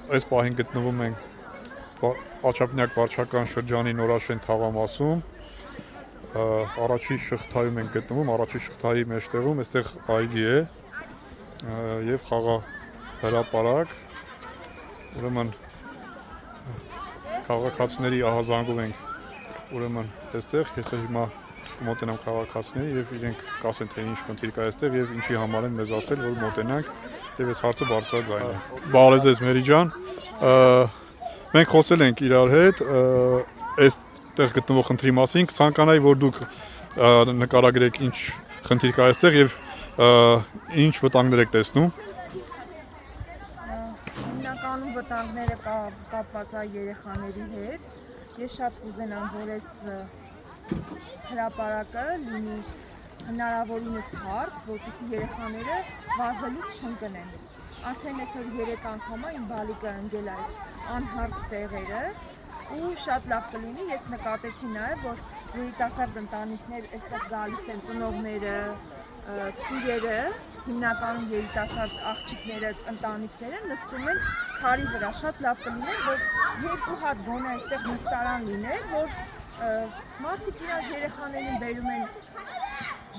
Այս պահին գտնվում ենք Աջափնյակ վարչական շրջանի Նորաշեն թաղամասում, առաջի շղթայում ենք գտնվում, առաջի շղթայի մեջտեղում, այստեղ այգի է և խաղաղ հրապարակ, ուրեմն քաղաքացիների ահազանգում ենք, ուրեմն այստեղ, ես հիմա մոտենամ քաղաքացիների և իրենք կասեն, թե ինչ խնդիր կա այստեղ և ինչի համար են մեզ ասել, որ մոտենանք և այս հարցը բարձրաձայն է։ Բարև ձեզ Մերի ջան, մենք խոսել ենք իրար հետ այստեղ գտնվող խնդրի մասին, կցանկանայի, որ դուք նկարագրեք ինչ խնդիր կա այստեղ և ինչ վտանգներ եք տեսնում։ Հիմնականում վտանգները կապված է երեխաների հետ։ Ես շատ կուզենամ, որ այս հրապարակը լինի հնարավորինս հարթ, որպեսզի երեխաները վազելուց չընկնեն։ Արդեն այսօր 3 անգամ իմ բալիկը ընկել այս անհարթ տեղերը ու շատ լավ կլինի, ես նկատեցի նաև, որ երիտասարդ ընտանիքներ այստեղ գալիս են ծնողները, քույրերը, հիմնականում երիտասարդ աղջիկները, ընտանիքները նստում են քարի վրա, շատ լավ կլիներ, որ 2 հատ գոնե այստեղ նստարան լիներ, որ մարդիկ իրենց երեխաներին բերում են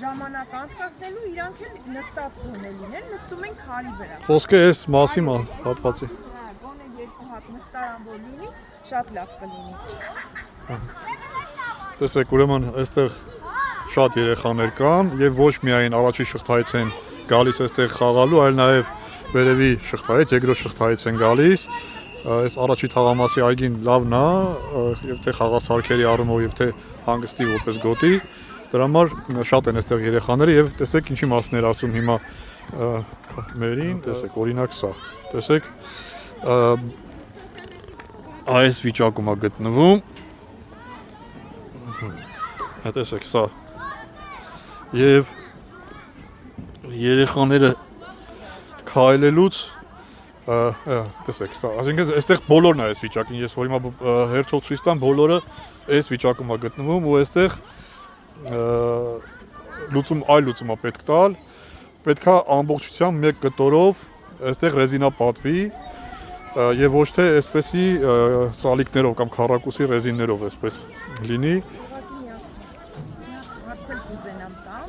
ժամանակ անցկացնելու, իրանք էլ նստած գոնե լինեն, նստում են քարի վրա։ Խոսքը այս մասի հատվածի։ Գոնե 2 հատ նստարան որ լինի, շատ լավ կլինի։ Տեսեք, ուրեմն այստեղ շատ երեխաներ կան և ոչ միայն առաջի շղթայից են գալիս այստեղ խաղալու, այլ նաև վերևի շղթայից, երկրորդ շղթայից են գալիս։ Այս առաջի թաղամասի այգին լավն է, և թե խաղասարքերի առումով և թե հանգստի որպես գոտի, դրա համար շատ են այստեղ երեխաները և տեսեք ինչի մասն էր ասում հիմա Մերին, տեսեք, օրինակ սա, տեսեք, այս վիճակում է գտնվում, տեսեք սա, և երեխաները քայլելուց, տեսեք սա, այսինքն այստեղ բոլորն է այս վիճակին, ես որ հիմա հերթով ցույց տամ, բոլորը այս վիճակում է գտնվում ու այստեղ այլ լուծում է պետք տալ, պետք է ամբողջությամբ մեկ կտորով այստեղ ռեզինա պատվի և ոչ թե այսպեսի սալիկներով կամ քառակուսի ռեզիններով այսպես լինի։ Հարցել կուզենամ տամ,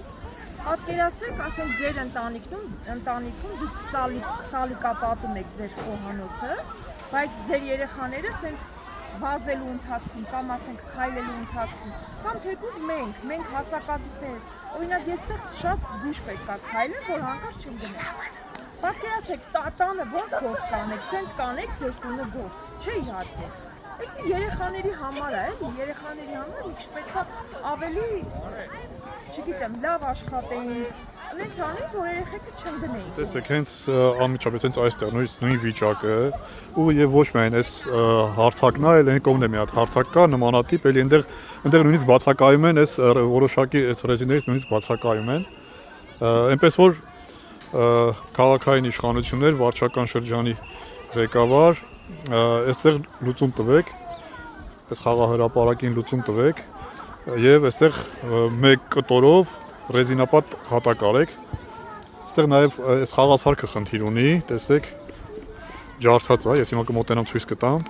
պատկերացրեք, ասենք ձեր ընտանիքում դուք սալիկապատում եք ձեր խոհանոցը, բայց ձեր երեխաները սենց վազելու ընթացքում կամ ասենք քայլելու ընթացքում կամ թեկուզ մենք հասակակիցներս, օրինակ եստեղ շատ զգույշ պետք է քայլեն, որ հանկարծ չընկնենք։ Պատկերացրեք, տանը ոնց գործ կանեք, սենց կանեք ձեր տունը գործ, չէ իհարկե։ Այսի երեխաների համար է, երեխաների համար մի քիչ պետք է ավելի, չգիտեմ, լավ աշխատեին, հենց անեն, որ երեխեքը չընկնեին։ Տեսեք, հենց անմիջապես հենց այստեղ նույն վիճակը ու եւ ոչ միայն այս հարթակն է, այլ այն կողմն է մի հատ հարթակ կա նմանատիպ, էլի այնտեղ նույնիսկ բացակայում են այս որոշակի այս ռեզիներից նույնիսկ բացակայում են։ Այնպես որ քաղաքային իշխանություններ, վարչական շրջանի ղեկավար, այստեղ լուծում տվեք, այս խաղահրապարակին լուծում տվեք եւ այստեղ մեկ կտորով ռեզինապատ հատակ արեք։ Այստեղ նաեւ այս խաղասարքը խնդիր ունի, տեսեք, ջարդած է, ես հիմա կմոտենամ ցույց կտամ։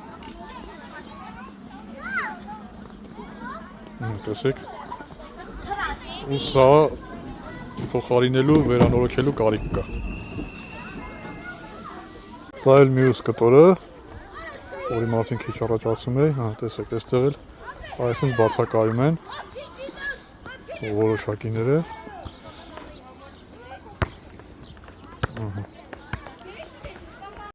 Տեսեք։ Ու սա փոխարինելու, վերանորոգելու կարիք կա։ Սա էլ մյուս կտորը, որի մասին քիչ առաջ ասում էի, տեսեք, այստեղ էլ այսպես բացակայում են որոշակիները։